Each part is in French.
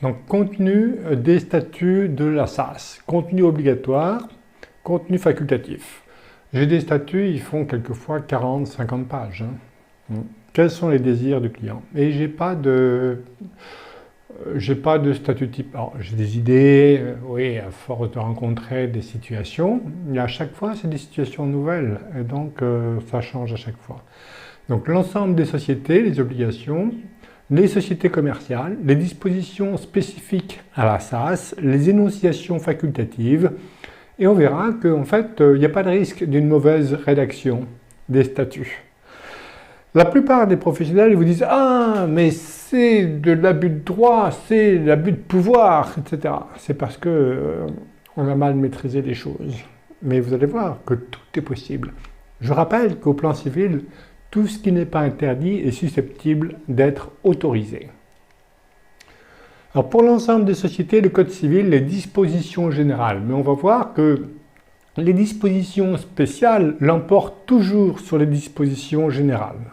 Donc, contenu des statuts de la SAS. Contenu obligatoire, contenu facultatif. J'ai des statuts, ils font quelquefois 40-50 pages. Quels sont les désirs du client? Et j'ai pas de statut type. Alors, j'ai des idées, oui, à force de rencontrer des situations, mais à chaque fois, c'est des situations nouvelles. Et donc, ça change à chaque fois. Donc, l'ensemble des sociétés, les obligations, les sociétés commerciales, les dispositions spécifiques à la SAS, les énonciations facultatives, et on verra qu'en fait, il n'y a pas de risque d'une mauvaise rédaction des statuts. La plupart des professionnels vous disent « Ah, mais c'est de l'abus de droit, c'est de l'abus de pouvoir, etc. » C'est parce qu'on a mal maîtrisé les choses. Mais vous allez voir que tout est possible. Je rappelle qu'au plan civil, tout ce qui n'est pas interdit est susceptible d'être autorisé. Alors pour l'ensemble des sociétés, le Code civil, les dispositions générales. Mais on va voir que les dispositions spéciales l'emportent toujours sur les dispositions générales.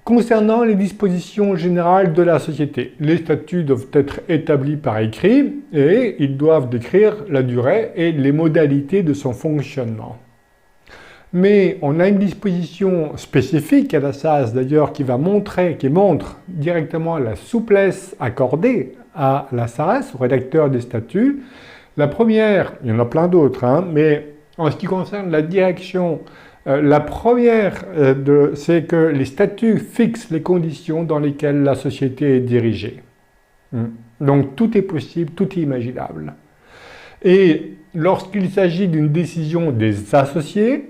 Concernant les dispositions générales de la société, les statuts doivent être établis par écrit et ils doivent décrire la durée et les modalités de son fonctionnement. Mais on a une disposition spécifique à la SAS d'ailleurs qui montre directement la souplesse accordée à la SAS, au rédacteur des statuts. La première, il y en a plein d'autres, mais en ce qui concerne la direction, la première, c'est que les statuts fixent les conditions dans lesquelles la société est dirigée. Donc tout est possible, tout est imaginable. Et lorsqu'il s'agit d'une décision des associés,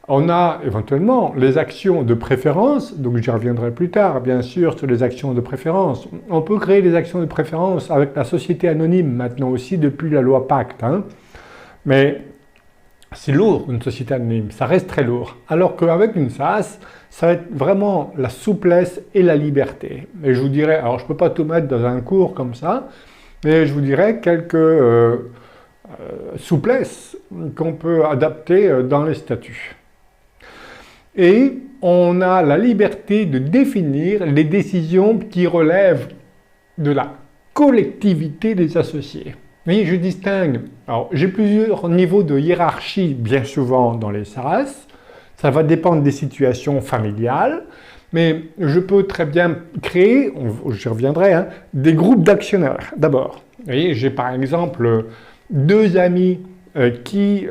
on a éventuellement les actions de préférence, donc j'y reviendrai plus tard bien sûr sur les actions de préférence. On peut créer des actions de préférence avec la société anonyme maintenant aussi depuis la loi Pacte. Mais c'est lourd une société anonyme, ça reste très lourd. Alors qu'avec une SAS, ça va être vraiment la souplesse et la liberté. Et je vous dirais, alors je ne peux pas tout mettre dans un cours comme ça, mais je vous dirais quelques souplesses qu'on peut adapter dans les statuts. Et on a la liberté de définir les décisions qui relèvent de la collectivité des associés. Vous voyez, je distingue, alors j'ai plusieurs niveaux de hiérarchie bien souvent dans les SAS, ça va dépendre des situations familiales, mais je peux très bien créer, j'y reviendrai, des groupes d'actionnaires d'abord. Vous voyez, j'ai par exemple deux amis qui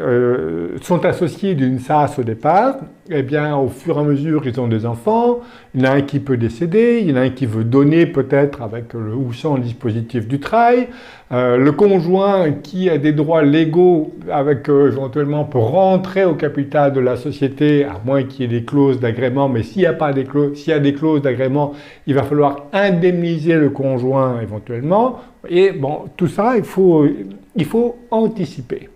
sont associés d'une SAS au départ, eh bien au fur et à mesure ils ont des enfants, il y en a un qui peut décéder, il y en a un qui veut donner peut-être avec le ou sans le dispositif du trail, le conjoint qui a des droits légaux avec éventuellement pour rentrer au capital de la société, à moins qu'il y ait des clauses d'agrément, mais s'il y a des clauses d'agrément, il va falloir indemniser le conjoint éventuellement, et bon, tout ça il faut anticiper.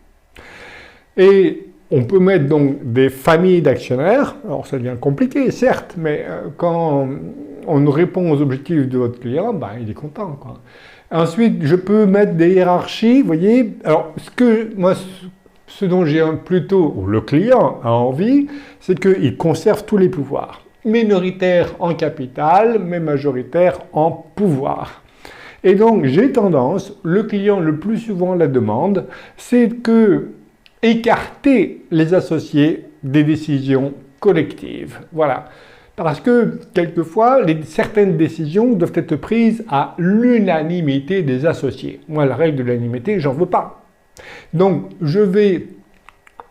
Et on peut mettre donc des familles d'actionnaires, alors ça devient compliqué certes, mais quand on répond aux objectifs de votre client, il est content, quoi. Ensuite, je peux mettre des hiérarchies, vous voyez. Alors, ce dont j'ai plutôt, ou le client a envie, c'est qu'il conserve tous les pouvoirs. Minoritaire en capital, mais majoritaire en pouvoir. Et donc, j'ai tendance, le client le plus souvent la demande, c'est que écarter les associés des décisions collectives. Voilà. Parce que, quelquefois, certaines décisions doivent être prises à l'unanimité des associés. Moi, la règle de l'unanimité, j'en veux pas. Donc, je vais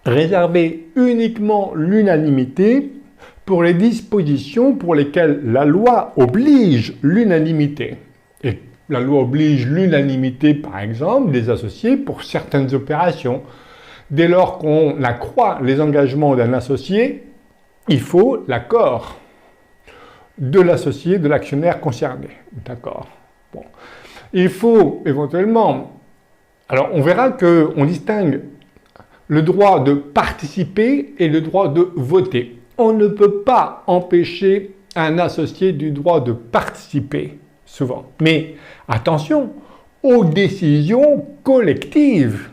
réserver uniquement l'unanimité pour les dispositions pour lesquelles la loi oblige l'unanimité. Et la loi oblige l'unanimité, par exemple, des associés pour certaines opérations. Dès lors qu'on accroît les engagements d'un associé, il faut l'accord de l'associé, de l'actionnaire concerné. D'accord. Bon. Il faut éventuellement... Alors, on verra qu'on distingue le droit de participer et le droit de voter. On ne peut pas empêcher un associé du droit de participer, souvent. Mais attention aux décisions collectives.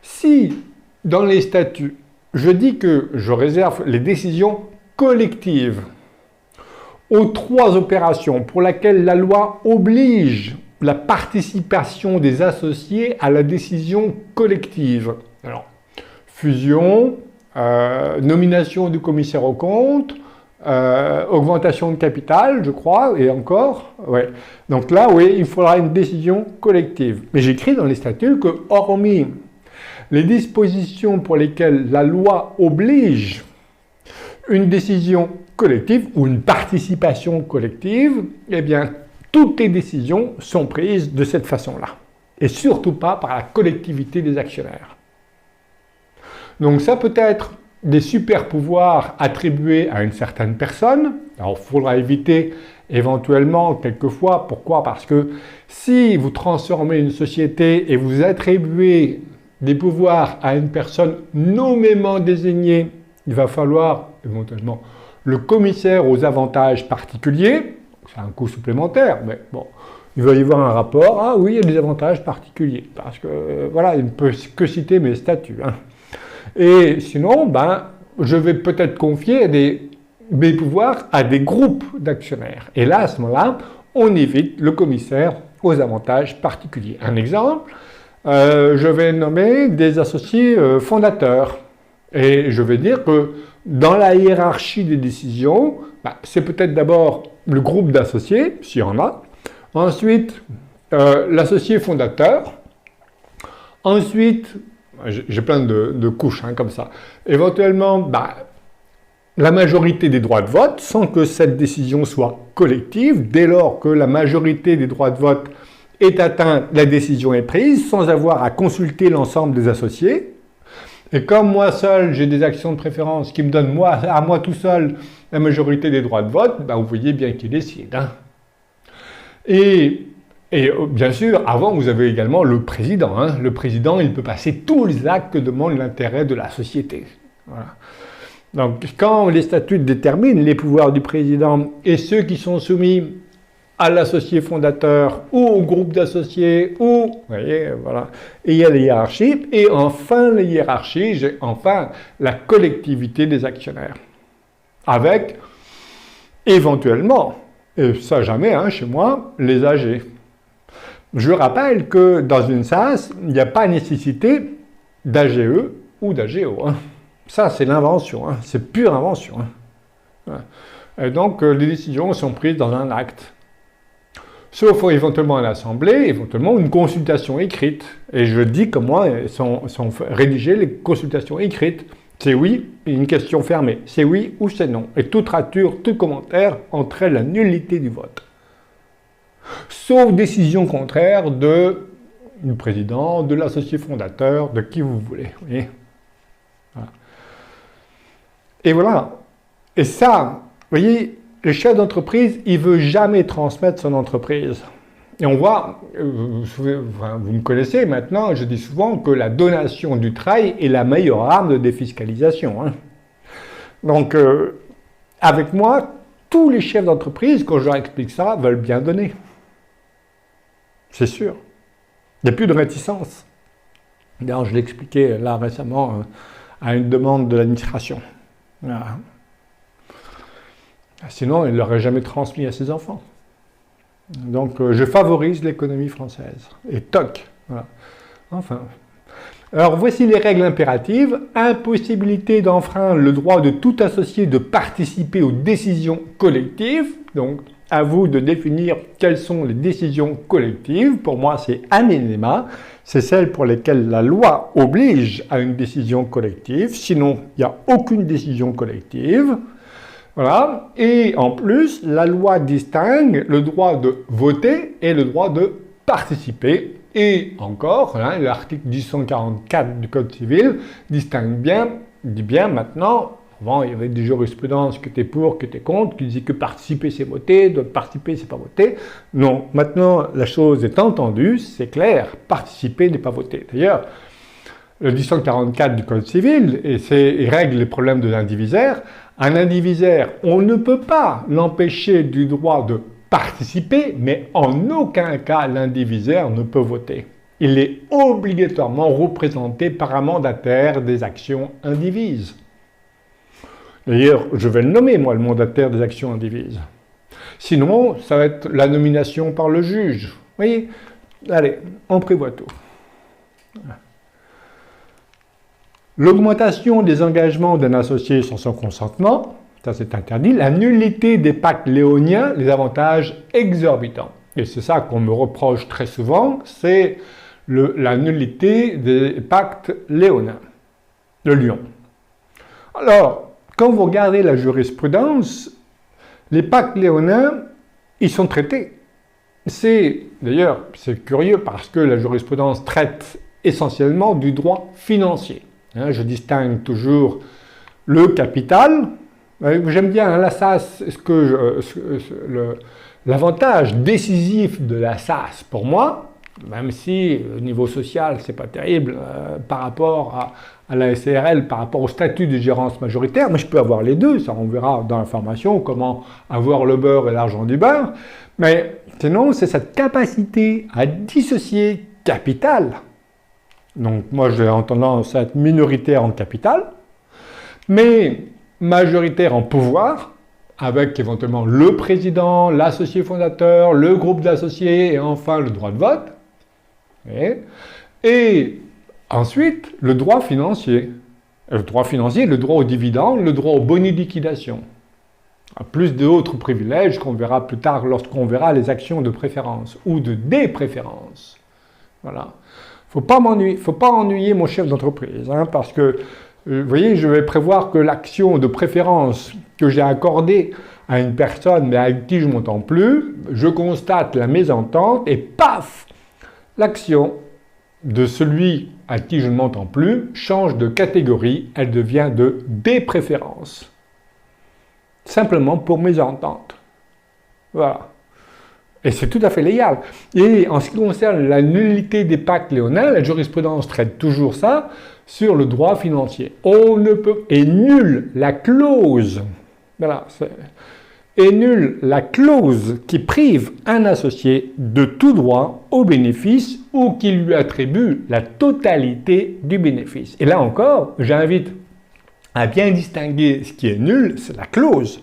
Si, dans les statuts, je dis que je réserve les décisions collectives aux 3 opérations pour lesquelles la loi oblige la participation des associés à la décision collective. Alors, fusion, nomination du commissaire aux comptes, augmentation de capital, je crois, et encore, ouais. Donc là, oui, il faudra une décision collective. Mais j'écris dans les statuts que, hormis les dispositions pour lesquelles la loi oblige une décision collective ou une participation collective, eh bien, toutes les décisions sont prises de cette façon-là. Et surtout pas par la collectivité des actionnaires. Donc ça peut être des super pouvoirs attribués à une certaine personne. Alors il faudra éviter éventuellement quelquefois. Pourquoi? Parce que si vous transformez une société et vous attribuez des pouvoirs à une personne nommément désignée, il va falloir éventuellement le commissaire aux avantages particuliers. C'est un coût supplémentaire, mais bon, il va y avoir un rapport. Ah oui, il y a des avantages particuliers. Parce que voilà, il ne peut que citer mes statuts. Hein. Et sinon, je vais peut-être confier mes pouvoirs à des groupes d'actionnaires. Et là, à ce moment-là, on évite le commissaire aux avantages particuliers. Un exemple, je vais nommer des associés fondateurs. Et je vais dire que dans la hiérarchie des décisions, c'est peut-être d'abord le groupe d'associés, s'il y en a. Ensuite, l'associé fondateur. Ensuite, j'ai plein de couches comme ça. Éventuellement, la majorité des droits de vote, sans que cette décision soit collective. Dès lors que la majorité des droits de vote est atteinte, la décision est prise, sans avoir à consulter l'ensemble des associés. Et comme moi seul, j'ai des actions de préférence qui me donnent à moi tout seul la majorité des droits de vote, vous voyez bien qui décide. Hein. Et bien sûr, avant, vous avez également le président. Hein. Le président, il peut passer tous les actes que demande l'intérêt de la société. Voilà. Donc, quand les statuts déterminent les pouvoirs du président et ceux qui sont soumis à l'associé fondateur ou au groupe d'associés ou, vous voyez, voilà. Et il y a les hiérarchies. Et enfin, les hiérarchies, j'ai enfin la collectivité des actionnaires. Avec, éventuellement, et ça jamais chez moi, les AG. Je rappelle que dans une SAS, il n'y a pas nécessité d'AGE ou d'AGO. Hein. Ça, c'est l'invention, c'est pure invention. Hein. Et donc, les décisions sont prises dans un acte. Sauf éventuellement à l'Assemblée, éventuellement une consultation écrite. Et je dis comment sont rédigées les consultations écrites. C'est oui, une question fermée. C'est oui ou c'est non. Et toute rature, tout commentaire entraîne la nullité du vote. Sauf décision contraire du président, de l'associé fondateur, de qui vous voulez. Vous voyez, voilà. Et voilà. Et ça, vous voyez, le chef d'entreprise, il ne veut jamais transmettre son entreprise. Et on voit, vous me connaissez maintenant, je dis souvent que la donation du travail est la meilleure arme de défiscalisation. Hein. Donc, avec moi, tous les chefs d'entreprise, quand je leur explique ça, veulent bien donner. C'est sûr. Il n'y a plus de réticence. D'ailleurs, je l'ai expliqué là récemment à une demande de l'administration. Voilà. Sinon, il ne l'aurait jamais transmis à ses enfants. Donc, je favorise l'économie française. Et toc. Voilà. Enfin. Alors, voici les règles impératives. Impossibilité d'enfreindre le droit de tout associé de participer aux décisions collectives. Donc, à vous de définir quelles sont les décisions collectives. Pour moi, c'est un minima. C'est celles pour lesquelles la loi oblige à une décision collective. Sinon, il n'y a aucune décision collective. Voilà. Et en plus, la loi distingue le droit de voter et le droit de participer. Et encore, l'article 1144 du Code civil distingue bien, dit bien maintenant, avant il y avait des jurisprudences qui étaient pour, qui étaient contre, qui disaient que participer c'est voter, de participer c'est pas voter. Non, maintenant la chose est entendue, c'est clair, participer n'est pas voter. D'ailleurs, le 1144 du Code civil, il règle les problèmes de l'indivisaire. Un indivisaire, on ne peut pas l'empêcher du droit de participer, mais en aucun cas l'indivisaire ne peut voter. Il est obligatoirement représenté par un mandataire des actions indivises. D'ailleurs, je vais le nommer, moi, le mandataire des actions indivises. Sinon, ça va être la nomination par le juge. voyez? Allez, on prévoit tout. L'augmentation des engagements d'un associé sans son consentement, ça c'est interdit. La nullité des pactes léoniens, les avantages exorbitants. Et c'est ça qu'on me reproche très souvent, c'est la nullité des pactes léoniens de Lyon. Alors, quand vous regardez la jurisprudence, les pactes léoniens, ils sont traités. D'ailleurs, c'est curieux parce que la jurisprudence traite essentiellement du droit financier. Je distingue toujours le capital. J'aime bien la SAS, l'avantage décisif de la SAS pour moi, même si au niveau social c'est pas terrible par rapport à la SARL, par rapport au statut de gérance majoritaire, mais je peux avoir les deux, ça on verra dans la formation comment avoir le beurre et l'argent du beurre, mais sinon c'est cette capacité à dissocier capital. Donc moi j'ai tendance à être minoritaire en capital, mais majoritaire en pouvoir, avec éventuellement le président, l'associé fondateur, le groupe d'associés et enfin le droit de vote. Et ensuite, le droit financier. Le droit financier, le droit aux dividendes, le droit aux bonus de liquidation. Plus d'autres privilèges qu'on verra plus tard lorsqu'on verra les actions de préférence ou de dépréférence. Voilà. Faut pas ennuyer mon chef d'entreprise, parce que, vous voyez, je vais prévoir que l'action de préférence que j'ai accordée à une personne, mais avec qui je ne m'entends plus, je constate la mésentente et paf, l'action de celui à qui je ne m'entends plus change de catégorie, elle devient de dépréférence. Simplement pour mésentente. Voilà. Et c'est tout à fait légal. Et en ce qui concerne la nullité des pactes léonins, la jurisprudence traite toujours ça sur le droit financier. On ne peut... Et nulle la clause. Voilà. Et nulle la clause qui prive un associé de tout droit au bénéfice ou qui lui attribue la totalité du bénéfice. Et là encore, j'invite à bien distinguer ce qui est nul, c'est la clause.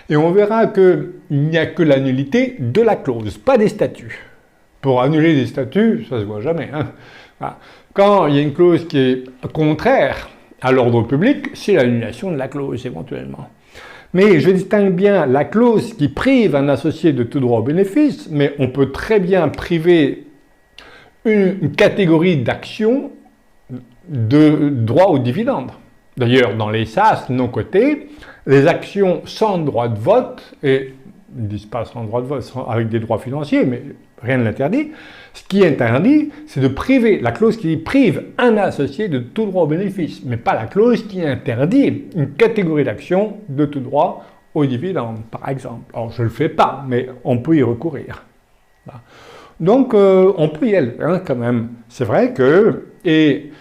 Et on verra qu'il n'y a que la nullité de la clause, pas des statuts. Pour annuler des statuts, ça ne se voit jamais. Voilà. Quand il y a une clause qui est contraire à l'ordre public, c'est l'annulation de la clause éventuellement. Mais je distingue bien la clause qui prive un associé de tout droit au bénéfice, mais on peut très bien priver une catégorie d'actions de droit aux dividendes. D'ailleurs, dans les SAS non cotés, les actions sans droit de vote, et ils ne disent pas sans droit de vote, avec des droits financiers, mais rien ne l'interdit. Ce qui est interdit, c'est de priver, la clause qui prive un associé de tout droit au bénéfice, mais pas la clause qui interdit une catégorie d'actions de tout droit aux dividendes, par exemple. Alors, je ne le fais pas, mais on peut y recourir. Voilà. Donc, on peut y aller, quand même. C'est vrai que... Et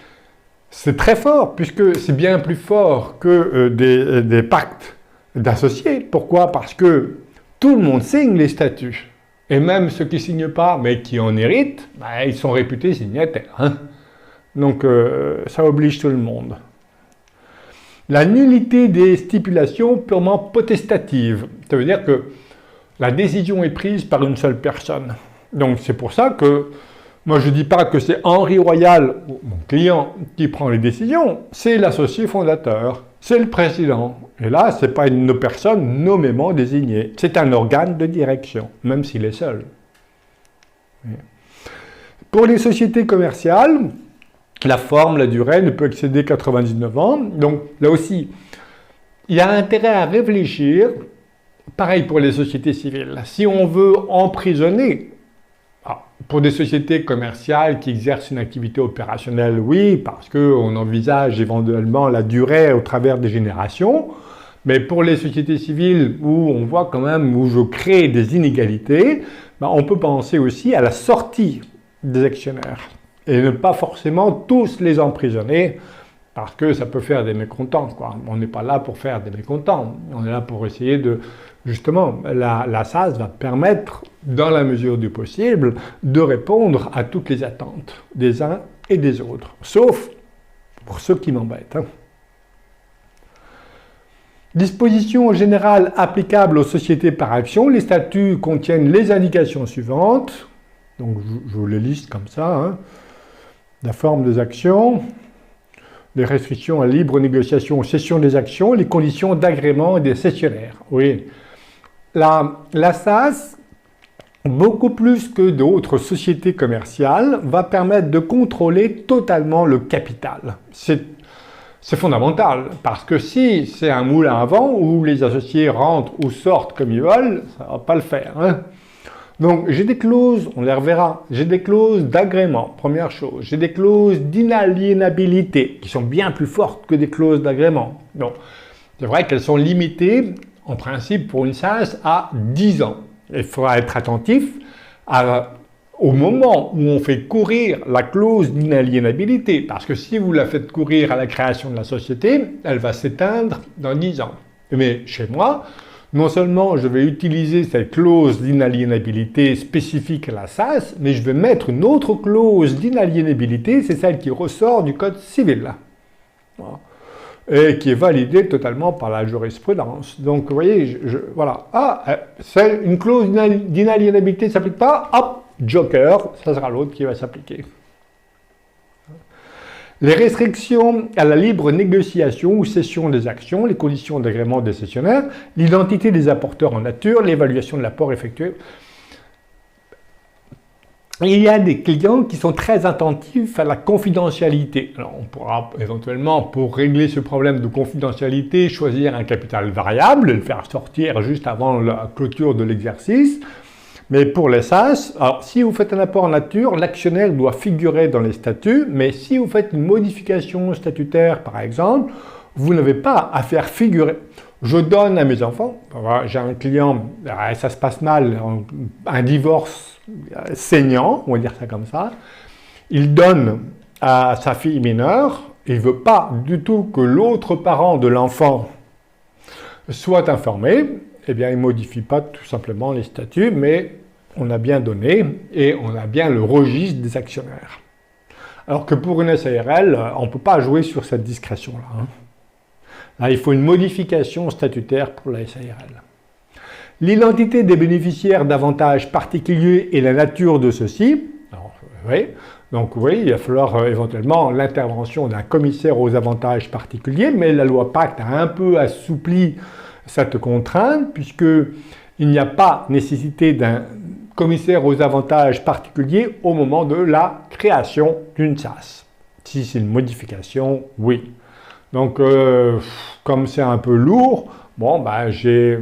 c'est très fort, puisque c'est bien plus fort que des pactes d'associés. Pourquoi? Parce que tout le monde signe les statuts. Et même ceux qui ne signent pas, mais qui en héritent, ils sont réputés signataires. Donc, ça oblige tout le monde. La nullité des stipulations purement potestatives. Ça veut dire que la décision est prise par une seule personne. Donc, c'est pour ça que moi, je ne dis pas que c'est Henri Royal, mon client, qui prend les décisions. C'est l'associé fondateur, c'est le président. Et là, ce n'est pas une personne nommément désignée. C'est un organe de direction, même s'il est seul. Pour les sociétés commerciales, la forme, la durée ne peut excéder 99 ans. Donc, là aussi, il y a intérêt à réfléchir. Pareil pour les sociétés civiles. Si on veut emprisonner, pour des sociétés commerciales qui exercent une activité opérationnelle, oui, parce qu'on envisage éventuellement la durée au travers des générations, mais pour les sociétés civiles où on voit quand même, où je crée des inégalités, on peut penser aussi à la sortie des actionnaires et ne pas forcément tous les emprisonner parce que ça peut faire des mécontents, quoi. On n'est pas là pour faire des mécontents, on est là pour essayer de... Justement, la SAS va permettre, dans la mesure du possible, de répondre à toutes les attentes des uns et des autres, sauf pour ceux qui m'embêtent. Dispositions générales applicables aux sociétés par action. Les statuts contiennent les indications suivantes. Donc je vous les liste comme ça. Hein. La forme des actions, les restrictions à libre négociation, cession des actions, les conditions d'agrément des cessionnaires. Oui. La SAS, beaucoup plus que d'autres sociétés commerciales, va permettre de contrôler totalement le capital. C'est fondamental, parce que si c'est un moulin à vent où les associés rentrent ou sortent comme ils veulent, ça ne va pas le faire. Hein. Donc j'ai des clauses, on les reverra, j'ai des clauses d'agrément, première chose. J'ai des clauses d'inaliénabilité, qui sont bien plus fortes que des clauses d'agrément. Bon, c'est vrai qu'elles sont limitées, en principe, pour une SAS, à 10 ans. Il faudra être attentif au moment où on fait courir la clause d'inaliénabilité, parce que si vous la faites courir à la création de la société, elle va s'éteindre dans 10 ans. Mais chez moi, non seulement je vais utiliser cette clause d'inaliénabilité spécifique à la SAS, mais je vais mettre une autre clause d'inaliénabilité, c'est celle qui ressort du Code civil. Voilà. Et qui est validée totalement par la jurisprudence. Donc, vous voyez, voilà. Ah, c'est une clause d'inaliénabilité ne s'applique pas, hop, joker, ça sera l'autre qui va s'appliquer. Les restrictions à la libre négociation ou cession des actions, les conditions d'agrément des cessionnaires, l'identité des apporteurs en nature, l'évaluation de l'apport effectué. Il y a des clients qui sont très attentifs à la confidentialité. Alors, on pourra éventuellement, pour régler ce problème de confidentialité, choisir un capital variable et le faire sortir juste avant la clôture de l'exercice. Mais pour les SAS, alors, si vous faites un apport en nature, l'actionnaire doit figurer dans les statuts, mais si vous faites une modification statutaire, par exemple, vous n'avez pas à faire figurer. Je donne à mes enfants, j'ai un client, ça se passe mal, un divorce saignant, on va dire ça comme ça, il donne à sa fille mineure, il ne veut pas du tout que l'autre parent de l'enfant soit informé, eh bien il ne modifie pas tout simplement les statuts, mais on a bien donné et on a bien le registre des actionnaires. Alors que pour une SARL, on ne peut pas jouer sur cette discrétion-là. Hein. Là, il faut une modification statutaire pour la SARL. L'identité des bénéficiaires d'avantages particuliers et la nature de ceux-ci. Oui, donc oui, il va falloir éventuellement l'intervention d'un commissaire aux avantages particuliers, mais la loi Pacte a un peu assoupli cette contrainte, puisqu'il n'y a pas nécessité d'un commissaire aux avantages particuliers au moment de la création d'une SAS. Si c'est une modification, oui. Donc, comme c'est un peu lourd, bon, ben, je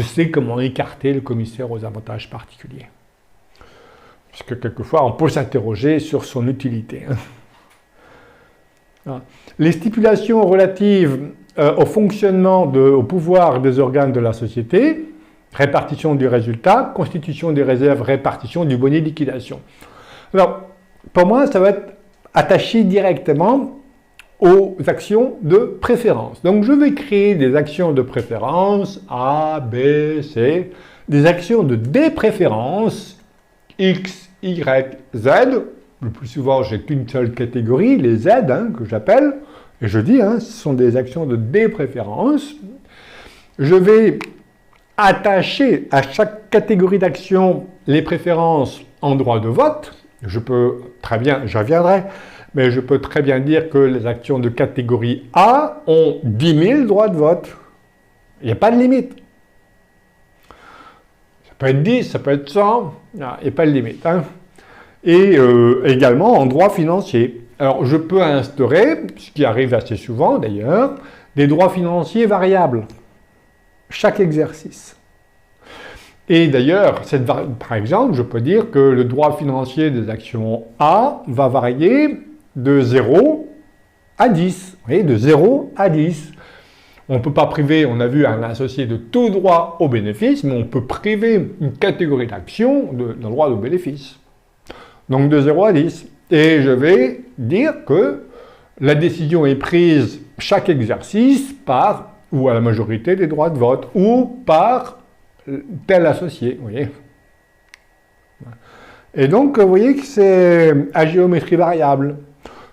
sais comment écarter le commissaire aux avantages particuliers. Puisque quelquefois, on peut s'interroger sur son utilité. Les stipulations relatives au fonctionnement, au pouvoir des organes de la société, répartition du résultat, constitution des réserves, répartition du bonus liquidation. Alors, pour moi, ça va être attaché directement aux actions de préférence. Donc, je vais créer des actions de préférence A, B, C, des actions de dépréférence X, Y, Z. Le plus souvent, j'ai qu'une seule catégorie, les Z, hein, que j'appelle. Et je dis, hein, ce sont des actions de dépréférence. Je vais attacher à chaque catégorie d'action les préférences en droit de vote. Je peux très bien, j'y reviendrai, mais je peux très bien dire que les actions de catégorie A ont 10 000 droits de vote. Il n'y a pas de limite. Ça peut être 10, ça peut être 100, il n'y a pas de limite. Hein. Et également en droit financier. Alors je peux instaurer, ce qui arrive assez souvent d'ailleurs, des droits financiers variables, chaque exercice. Et d'ailleurs, par exemple, je peux dire que le droit financier des actions A va varier de 0 à 10. Vous voyez, de 0 à 10. On ne peut pas priver, on a vu, un associé de tout droit au bénéfice, mais on peut priver une catégorie d'actions d'un droit au bénéfice. Donc de 0 à 10. Et je vais dire que la décision est prise chaque exercice par, ou à la majorité des droits de vote, ou par tel associé, vous voyez. Et donc, vous voyez que c'est à géométrie variable.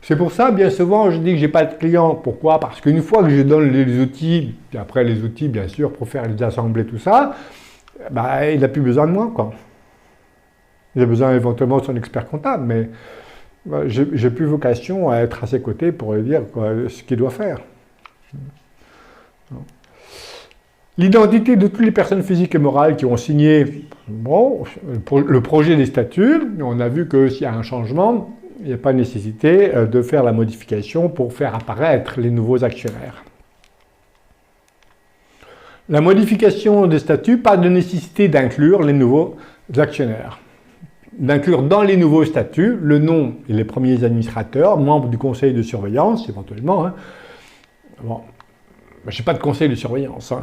C'est pour ça, bien souvent, je dis que je n'ai pas de client. Pourquoi? Parce qu'une fois que je donne les outils, puis après les outils, bien sûr, pour faire les assemblées, tout ça, bah, il n'a plus besoin de moi, quoi. Il a besoin éventuellement de son expert comptable, mais j'ai plus vocation à être à ses côtés pour lui dire ce qu'il doit faire. L'identité de toutes les personnes physiques et morales qui ont signé pour le projet des statuts, on a vu que s'il y a un changement, il n'y a pas de nécessité de faire la modification pour faire apparaître les nouveaux actionnaires. La modification des statuts, pas de nécessité d'inclure les nouveaux actionnaires. D'inclure dans les nouveaux statuts le nom et les premiers administrateurs, membres du conseil de surveillance, éventuellement. Bon, je n'ai pas de conseil de surveillance.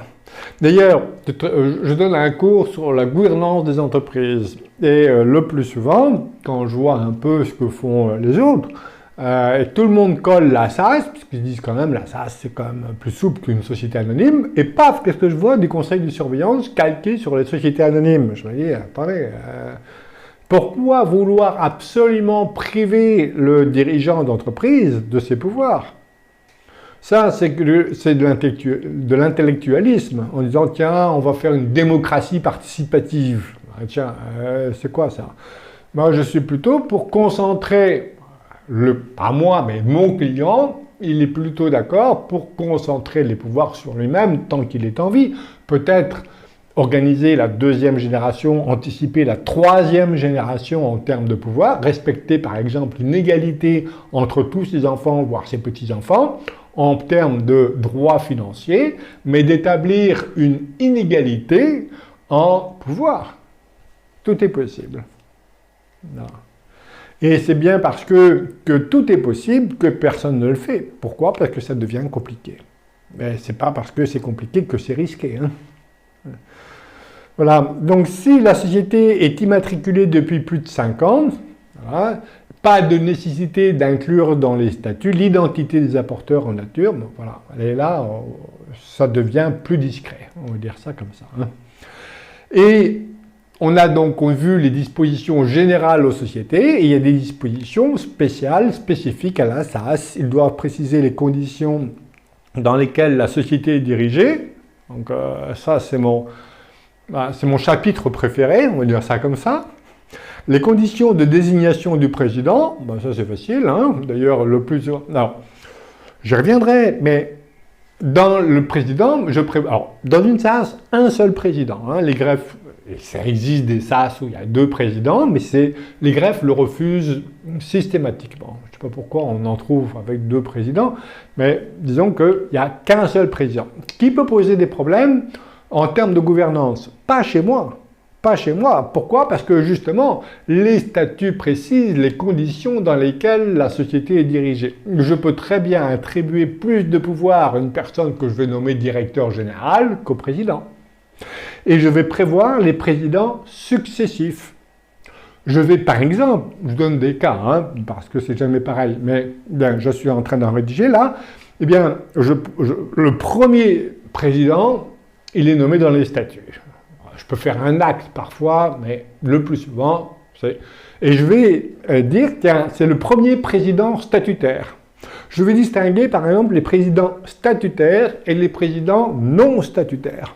D'ailleurs, je donne un cours sur la gouvernance des entreprises. Et le plus souvent, quand je vois un peu ce que font les autres, et tout le monde colle la SAS, puisqu'ils disent quand même la SAS c'est quand même plus souple qu'une société anonyme, et paf, qu'est-ce que je vois? Des conseils de surveillance calqués sur les sociétés anonymes. Je me dis, attendez, pourquoi vouloir absolument priver le dirigeant d'entreprise de ses pouvoirs? Ça, c'est de l'intellectualisme, en disant, tiens, on va faire une démocratie participative. Tiens, c'est quoi ça? Moi, je suis plutôt pour concentrer, pas moi, mais mon client, il est plutôt d'accord pour concentrer les pouvoirs sur lui-même tant qu'il est en vie. Peut-être organiser la deuxième génération, anticiper la troisième génération en termes de pouvoir, respecter par exemple une égalité entre tous ses enfants, voire ses petits-enfants, en termes de droits financiers, mais d'établir une inégalité en pouvoir. Tout est possible. Non. Et c'est bien parce que tout est possible que personne ne le fait. Pourquoi? Parce que ça devient compliqué. Mais c'est pas parce que c'est compliqué que c'est risqué. Voilà. Donc si la société est immatriculée depuis plus de 5 ans, voilà, pas de nécessité d'inclure dans les statuts l'identité des apporteurs en nature. Donc voilà, et là, ça devient plus discret. On va dire ça comme ça. Et on a donc vu les dispositions générales aux sociétés, et il y a des dispositions spéciales, spécifiques à la SAS. Ils doivent préciser les conditions dans lesquelles la société est dirigée. Donc ça, c'est mon chapitre préféré, on va dire ça comme ça. Les conditions de désignation du président, ça c'est facile, d'ailleurs le plus... Alors, j'y reviendrai, mais dans le président, dans une SAS, un seul président. Les greffes, ça existe des SAS où il y a 2 présidents, mais les greffes le refusent systématiquement. Je ne sais pas pourquoi on en trouve avec 2 présidents, mais disons qu'il n'y a qu'un seul président. Ce qui peut poser des problèmes en termes de gouvernance, pas chez moi. Pas chez moi. Pourquoi? Parce que justement, les statuts précisent les conditions dans lesquelles la société est dirigée. Je peux très bien attribuer plus de pouvoir à une personne que je vais nommer directeur général qu'au président. Et je vais prévoir les présidents successifs. Je vais par exemple, je donne des cas, parce que c'est jamais pareil, mais bien, je suis en train d'en rédiger là, eh bien, le premier président, il est nommé dans les statuts. Je peux faire un acte parfois, mais le plus souvent, c'est... Et je vais dire, tiens, c'est le premier président statutaire. Je vais distinguer, par exemple, les présidents statutaires et les présidents non statutaires.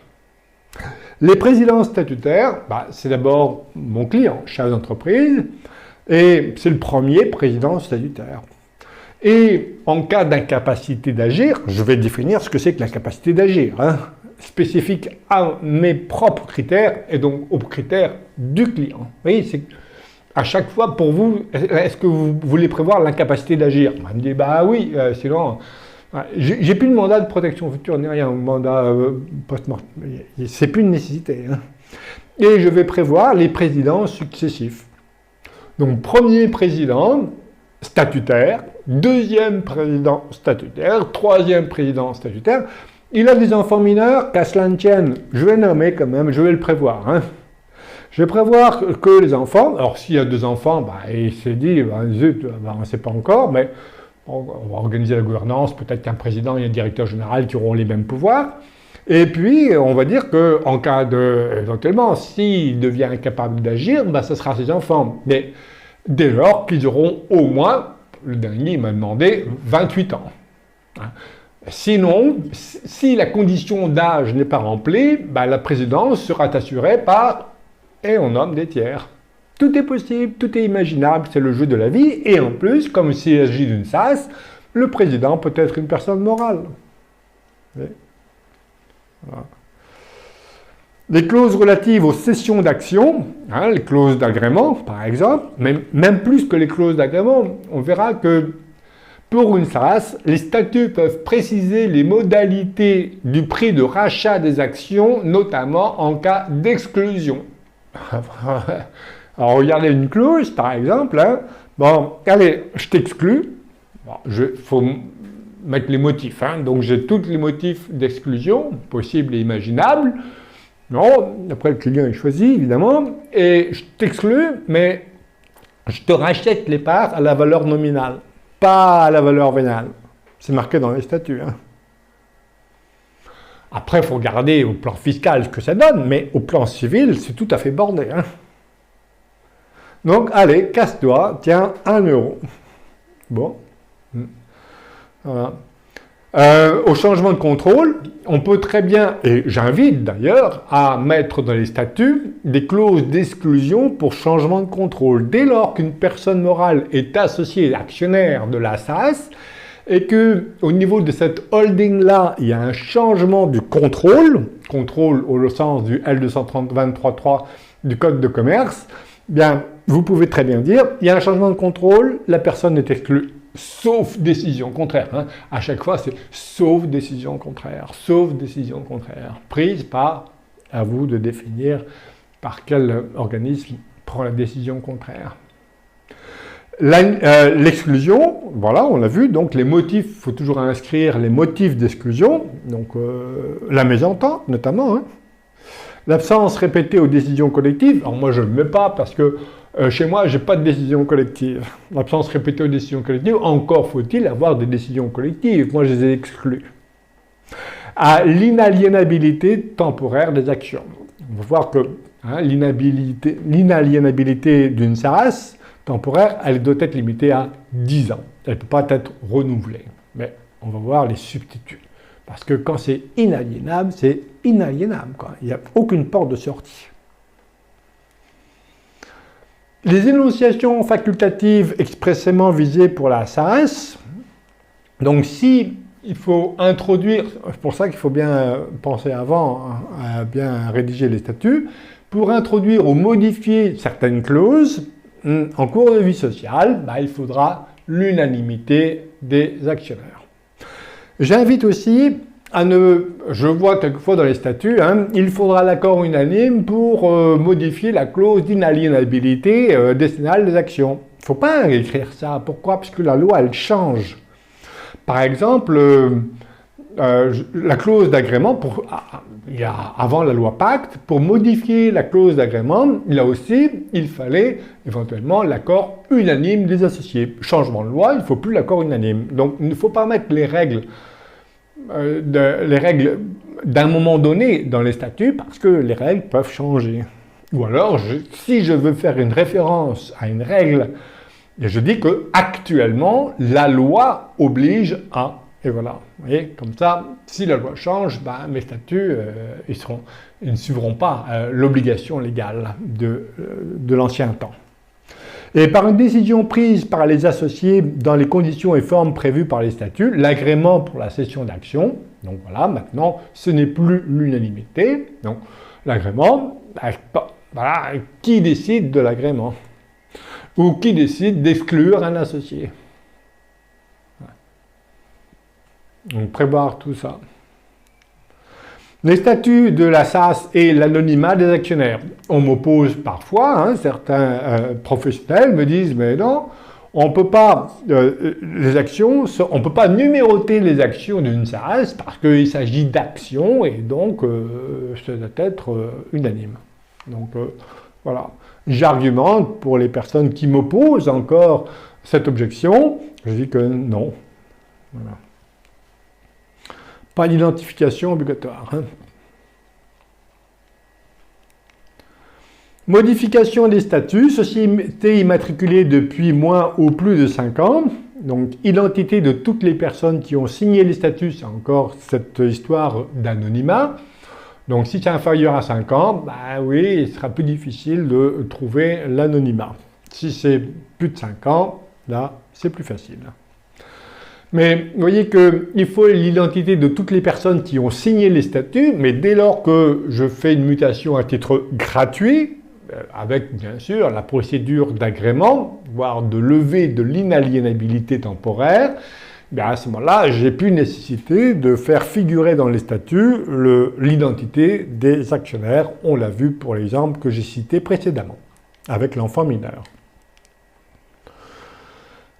Les présidents statutaires, c'est d'abord mon client, chef d'entreprise, et c'est le premier président statutaire. Et en cas d'incapacité d'agir, je vais définir ce que c'est que l'incapacité d'agir, spécifique à mes propres critères et donc aux critères du client. Vous voyez, c'est à chaque fois pour vous, est-ce que vous voulez prévoir l'incapacité d'agir? On me dit, oui, sinon, j'ai plus de mandat de protection future, ni rien, mandat post-mortem, c'est plus une nécessité. Et je vais prévoir les présidents successifs. Donc, premier président statutaire, deuxième président statutaire, troisième président statutaire. Il a des enfants mineurs, qu'à cela ne tienne, je vais nommer quand même, je vais le prévoir. Je vais prévoir que les enfants, alors s'il y a 2 enfants, il s'est dit, zut, on ne sait pas encore, mais on va organiser la gouvernance, peut-être qu'un président et un directeur général qui auront les mêmes pouvoirs. Et puis, on va dire qu'en cas de, éventuellement, s'il devient incapable d'agir, ce sera ses enfants. Mais dès lors qu'ils auront au moins, le dernier m'a demandé, 28 ans. Sinon, si la condition d'âge n'est pas remplie, la présidence sera assurée par, et on nomme des tiers. Tout est possible, tout est imaginable, c'est le jeu de la vie. Et en plus, comme s'il s'agit d'une SAS, le président peut être une personne morale. Voilà. Les clauses relatives aux cessions d'actions, hein, les clauses d'agrément par exemple, même plus que les clauses d'agrément, on verra que pour une SAS, les statuts peuvent préciser les modalités du prix de rachat des actions, notamment en cas d'exclusion. Alors regardez une clause par exemple, hein. Bon, allez, je t'exclus, bon, faut mettre les motifs, hein. Donc j'ai tous les motifs d'exclusion, possibles et imaginables. Non, après le client est choisi, évidemment, et je t'exclus, mais je te rachète les parts à la valeur nominale, pas à la valeur vénale. C'est marqué dans les statuts. Hein. Après, il faut regarder au plan fiscal ce que ça donne, mais au plan civil, c'est tout à fait bordé. Hein. Donc, allez, casse-toi, tiens, 1 euro. Bon. Voilà. Au changement de contrôle, on peut très bien, et j'invite d'ailleurs, à mettre dans les statuts des clauses d'exclusion pour changement de contrôle. Dès lors qu'une personne morale est associée actionnaire de la SAS et qu'au niveau de cette holding-là, il y a un changement du contrôle au sens du L230-23.3 du Code de commerce, bien, vous pouvez très bien dire, il y a un changement de contrôle, la personne est exclue. Sauf décision contraire. Hein. À chaque fois, c'est sauf décision contraire, prise par, à vous de définir par quel organisme prend la décision contraire. L'exclusion, voilà, on l'a vu, donc les motifs, il faut toujours inscrire les motifs d'exclusion, donc la mésentente notamment, hein. L'absence répétée aux décisions collectives, alors moi je ne le mets pas parce que chez moi, je n'ai pas de décision collective. L'absence répétée aux décisions collectives, encore faut-il avoir des décisions collectives. Moi, je les ai exclues. À l'inaliénabilité temporaire des actions. On va voir que hein, l'inaliénabilité d'une SAS temporaire, elle doit être limitée à 10 ans. Elle ne peut pas être renouvelée. Mais on va voir les substituts. Parce que quand c'est inaliénable, c'est inaliénable, quoi. Il n'y a aucune porte de sortie. Les énonciations facultatives expressément visées pour la SAS, donc si il faut introduire, c'est pour ça qu'il faut bien penser avant à bien rédiger les statuts, pour introduire ou modifier certaines clauses en cours de vie sociale, il faudra l'unanimité des actionnaires. J'invite aussi à je vois quelquefois dans les statuts, hein, il faudra l'accord unanime pour modifier la clause d'inaliénabilité décennale des actions. Il ne faut pas écrire ça. Pourquoi? Parce que la loi, elle change. Par exemple, la clause d'agrément, avant la loi Pacte, pour modifier la clause d'agrément, là aussi, il fallait éventuellement l'accord unanime des associés. Changement de loi, il ne faut plus l'accord unanime. Donc, il ne faut pas mettre les règles d'un moment donné dans les statuts parce que les règles peuvent changer. Ou alors, si je veux faire une référence à une règle, je dis que actuellement la loi oblige à, et voilà. Vous voyez, comme ça, si la loi change, mes statuts ils ne suivront pas l'obligation légale de l'ancien temps. Et par une décision prise par les associés dans les conditions et formes prévues par les statuts, l'agrément pour la cession d'actions, donc voilà, maintenant, ce n'est plus l'unanimité, donc l'agrément, voilà, qui décide de l'agrément? Ou qui décide d'exclure un associé? Donc prévoir tout ça. Les statuts de la SAS et l'anonymat des actionnaires. On m'oppose parfois, hein, certains professionnels me disent, mais non, on ne peut pas, on peut pas numéroter les actions d'une SAS parce qu'il s'agit d'actions et donc ça doit être unanime. Donc voilà. J'argumente pour les personnes qui m'opposent encore cette objection, je dis que non. Voilà. Pas d'identification obligatoire. Hein. Modification des statuts, société immatriculée depuis moins ou plus de 5 ans. Donc, identité de toutes les personnes qui ont signé les statuts, c'est encore cette histoire d'anonymat. Donc si c'est inférieur à 5 ans, bah oui, il sera plus difficile de trouver l'anonymat. Si c'est plus de 5 ans, là, c'est plus facile. Mais vous voyez qu'il faut l'identité de toutes les personnes qui ont signé les statuts, mais dès lors que je fais une mutation à titre gratuit, avec bien sûr la procédure d'agrément, voire de levée de l'inaliénabilité temporaire, bien à ce moment-là, j'ai plus nécessité de faire figurer dans les statuts l'identité des actionnaires. On l'a vu pour l'exemple que j'ai cité précédemment, avec l'enfant mineur.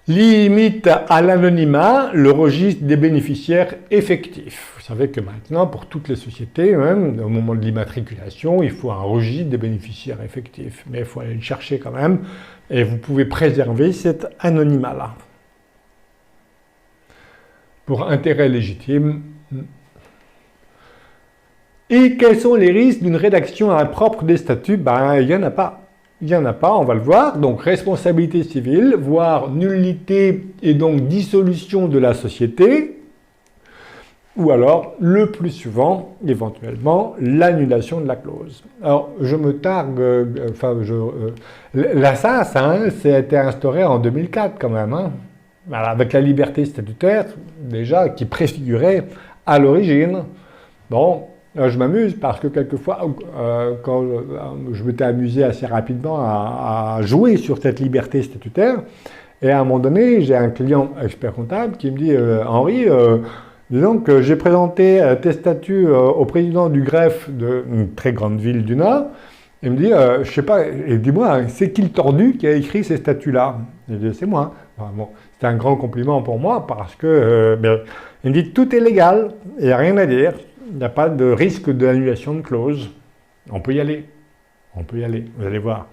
Limite à l'anonymat le registre des bénéficiaires effectifs. Vous savez que maintenant, pour toutes les sociétés, même au moment de l'immatriculation, il faut un registre des bénéficiaires effectifs. Mais il faut aller le chercher quand même, et vous pouvez préserver cet anonymat-là. Pour intérêt légitime. Et quels sont les risques d'une rédaction impropre des statuts? Ben, il n'y en a pas. Il n'y en a pas, on va le voir. Donc, responsabilité civile, voire nullité et donc dissolution de la société, ou alors, le plus souvent, éventuellement, l'annulation de la clause. Alors, je me targue, la SAS, ça a été instauré en 2004 quand même, voilà, avec la liberté statutaire, déjà, qui préfigurait à l'origine. Bon, je m'amuse parce que quelquefois, quand je m'étais amusé assez rapidement à jouer sur cette liberté statutaire, et à un moment donné, j'ai un client expert comptable qui me dit « Henri, disons que j'ai présenté tes statuts au président du greffe d'une très grande ville du Nord. Il me dit, je sais pas, et dis-moi, c'est qui le tordu qui a écrit ces statuts-là? Je dis, c'est moi. Enfin, bon, c'est un grand compliment pour moi parce que, il me dit, tout est légal, il n'y a rien à dire, il n'y a pas de risque d'annulation de clause. On peut y aller. On peut y aller, vous allez voir.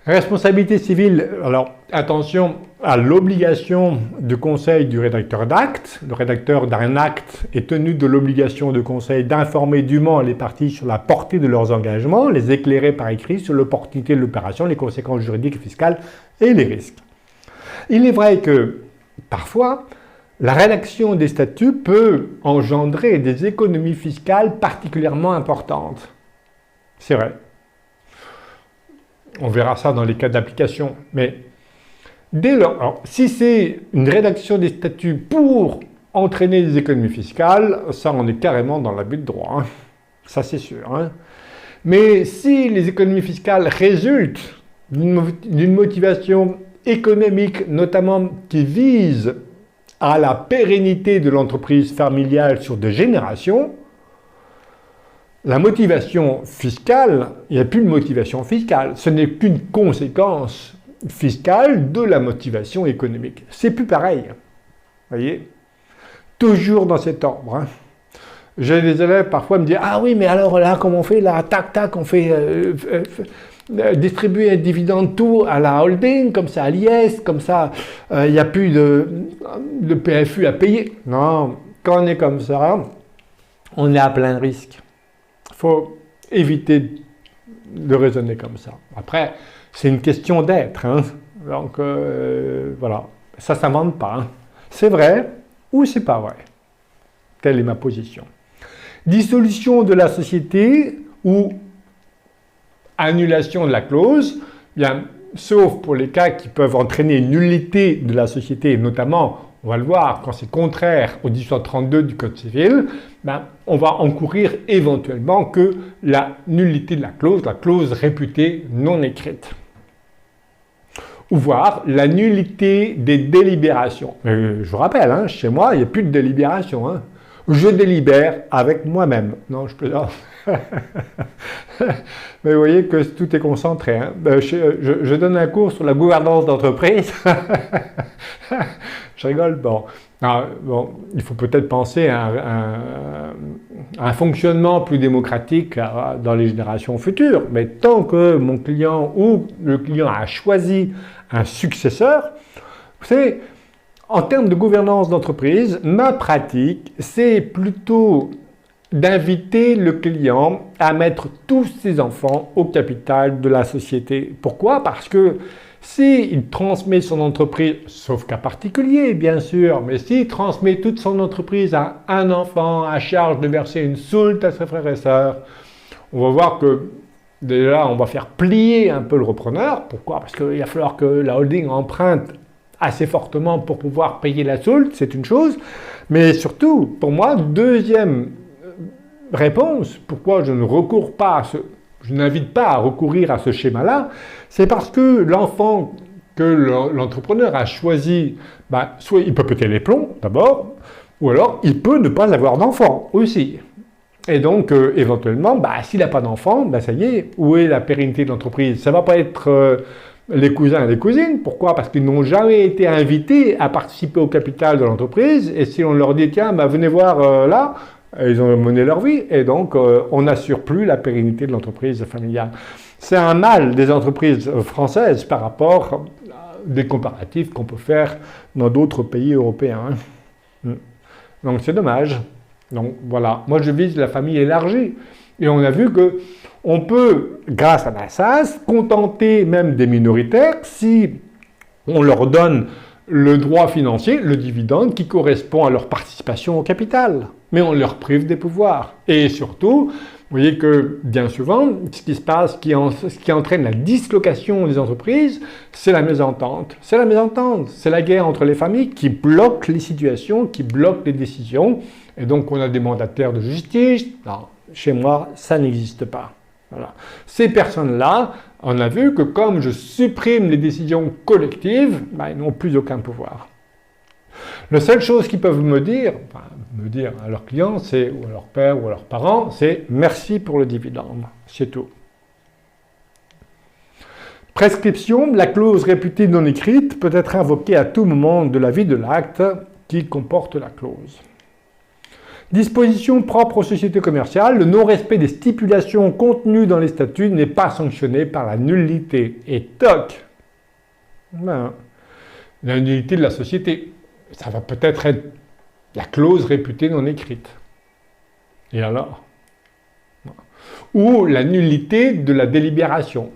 Responsabilité civile, alors attention à l'obligation de conseil du rédacteur d'acte. Le rédacteur d'un acte est tenu de l'obligation de conseil d'informer dûment les parties sur la portée de leurs engagements, les éclairer par écrit sur l'opportunité de l'opération, les conséquences juridiques et fiscales et les risques. Il est vrai que parfois, la rédaction des statuts peut engendrer des économies fiscales particulièrement importantes. C'est vrai. On verra ça dans les cas d'application. Mais dès lors, alors, si c'est une rédaction des statuts pour entraîner des économies fiscales, ça on est carrément dans l'abus de droit. Ça c'est sûr. Mais si les économies fiscales résultent d'une motivation économique, notamment qui vise à la pérennité de l'entreprise familiale sur des générations, la motivation fiscale, il n'y a plus de motivation fiscale, ce n'est qu'une conséquence fiscale de la motivation économique. C'est plus pareil, voyez, toujours dans cet ordre. J'ai des élèves parfois me dire « Ah oui, mais alors là, comment on fait là, tac, tac, on fait distribuer un dividende tout à la holding, comme ça à l'IS, comme ça, il n'y a plus de PFU à payer. » Non, quand on est comme ça, on est à plein risque. Il faut éviter de raisonner comme ça. Après, c'est une question d'être. Donc, voilà. Ça ne s'invente pas. C'est vrai ou c'est pas vrai. Telle est ma position. Dissolution de la société ou annulation de la clause, bien, sauf pour les cas qui peuvent entraîner une nullité de la société, notamment, on va le voir, quand c'est contraire au 1832 du Code civil, on va encourir éventuellement que la nullité de la clause réputée non écrite. Ou voir la nullité des délibérations. Je vous rappelle, chez moi, il n'y a plus de délibération. Je délibère avec moi-même. Non, je plaisante. Mais vous voyez que tout est concentré. Je donne un cours sur la gouvernance d'entreprise. Je rigole. Bon, il faut peut-être penser à un fonctionnement plus démocratique dans les générations futures. Mais tant que mon client ou le client a choisi un successeur, vous savez, en termes de gouvernance d'entreprise, ma pratique, c'est plutôt d'inviter le client à mettre tous ses enfants au capital de la société. Pourquoi? Parce que s'il transmet son entreprise, sauf cas particulier bien sûr, mais s'il transmet toute son entreprise à un enfant à charge de verser une soulte à ses frères et sœurs, on va voir que déjà, on va faire plier un peu le repreneur. Pourquoi? Parce qu'il va falloir que la holding emprunte assez fortement pour pouvoir payer la soulte, c'est une chose. Mais surtout, pour moi, deuxième réponse, pourquoi je n'invite pas à recourir à ce schéma-là, c'est parce que l'enfant que l'entrepreneur a choisi, soit il peut péter les plombs d'abord, ou alors il peut ne pas avoir d'enfant aussi. Et donc, éventuellement, s'il n'a pas d'enfant, ça y est, où est la pérennité de l'entreprise? Ça ne va pas être les cousins et les cousines. Pourquoi? Parce qu'ils n'ont jamais été invités à participer au capital de l'entreprise. Et si on leur dit, tiens, venez voir là, ils ont mené leur vie. Et donc, on n'assure plus la pérennité de l'entreprise familiale. C'est un mal des entreprises françaises par rapport à des comparatifs qu'on peut faire dans d'autres pays européens. Donc, c'est dommage. Donc voilà, moi je vise la famille élargie. Et on a vu que on peut, grâce à la SAS, contenter même des minoritaires si on leur donne le droit financier, le dividende, qui correspond à leur participation au capital. Mais on leur prive des pouvoirs. Et surtout, vous voyez que bien souvent, ce qui se passe, ce qui entraîne la dislocation des entreprises, c'est la mésentente. C'est la mésentente, c'est la guerre entre les familles qui bloque les situations, qui bloque les décisions. Et donc, on a des mandataires de justice. Non, chez moi, ça n'existe pas. Voilà. Ces personnes-là, on a vu que comme je supprime les décisions collectives, ils n'ont plus aucun pouvoir. La seule chose qu'ils peuvent me dire à leurs clients, ou à leur père ou à leurs parents, c'est « merci pour le dividende ». C'est tout. Prescription, la clause réputée non écrite peut être invoquée à tout moment de la vie de l'acte qui comporte la clause. Disposition propre aux sociétés commerciales, le non-respect des stipulations contenues dans les statuts n'est pas sanctionné par la nullité. Et toc, la nullité de la société, ça va peut-être être la clause réputée non écrite. Et alors? Ou la nullité de la délibération.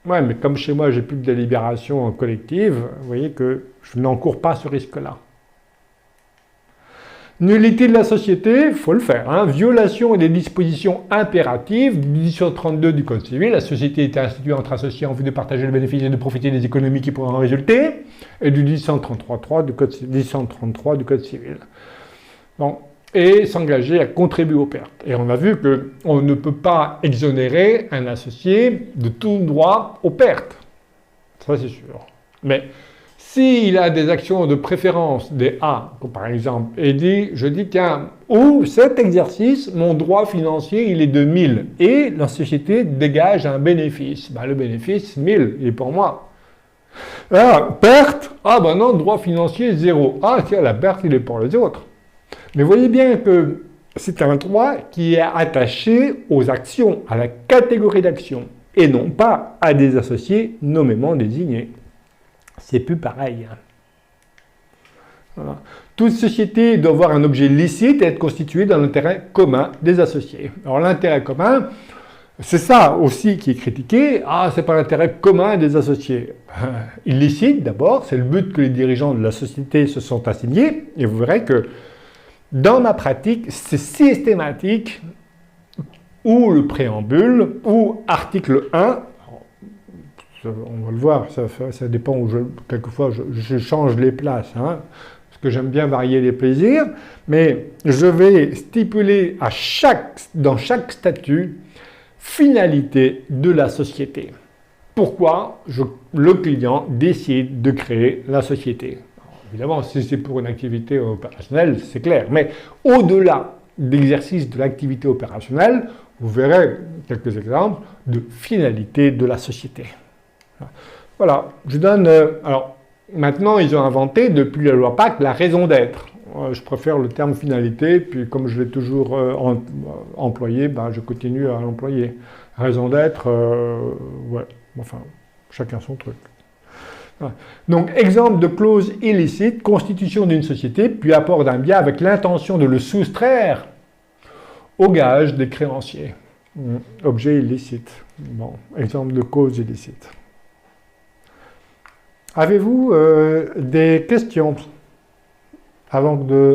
Ouais, mais comme chez moi, j'ai plus de délibération collective, vous voyez que je n'encours pas ce risque-là. Nullité de la société, il faut le faire. Violation des dispositions impératives du 1832 du Code civil. La société était instituée entre associés en vue de partager le bénéfice et de profiter des économies qui pourraient en résulter. Et du 1833 du Code civil. Bon. Et s'engager à contribuer aux pertes. Et on a vu qu'on ne peut pas exonérer un associé de tout droit aux pertes. Ça, c'est sûr. Mais s'il a des actions de préférence, des A, par exemple, et je dis, tiens, cet exercice, mon droit financier, il est de 1000, et la société dégage un bénéfice. Le bénéfice, 1000, il est pour moi. Perte, non, droit financier, 0. Tiens, la perte, il est pour les autres. Mais voyez bien que c'est un droit qui est attaché aux actions, à la catégorie d'actions, et non pas à des associés nommément désignés. C'est plus pareil. Voilà. Toute société doit avoir un objet licite et être constituée dans l'intérêt commun des associés. Alors l'intérêt commun, c'est ça aussi qui est critiqué. C'est pas l'intérêt commun des associés. Illicite d'abord, c'est le but que les dirigeants de la société se sont assignés. Et vous verrez que dans ma pratique, c'est systématique, ou le préambule, ou article 1, on va le voir, ça dépend, quelquefois je change les places, parce que j'aime bien varier les plaisirs, mais je vais stipuler dans chaque statut finalité de la société. Pourquoi le client décide de créer la société. Alors, évidemment, si c'est pour une activité opérationnelle, c'est clair, mais au-delà de l'exercice de l'activité opérationnelle, vous verrez quelques exemples de finalité de la société. Voilà, je donne... alors, maintenant, ils ont inventé, depuis la loi Pacte, la raison d'être. Je préfère le terme finalité, puis comme je l'ai toujours employé, je continue à l'employer. Raison d'être, chacun son truc. Voilà. Donc, exemple de clause illicite, constitution d'une société, puis apport d'un bien avec l'intention de le soustraire au gage des créanciers. Objet illicite. Bon, exemple de cause illicite. Avez-vous des questions avant de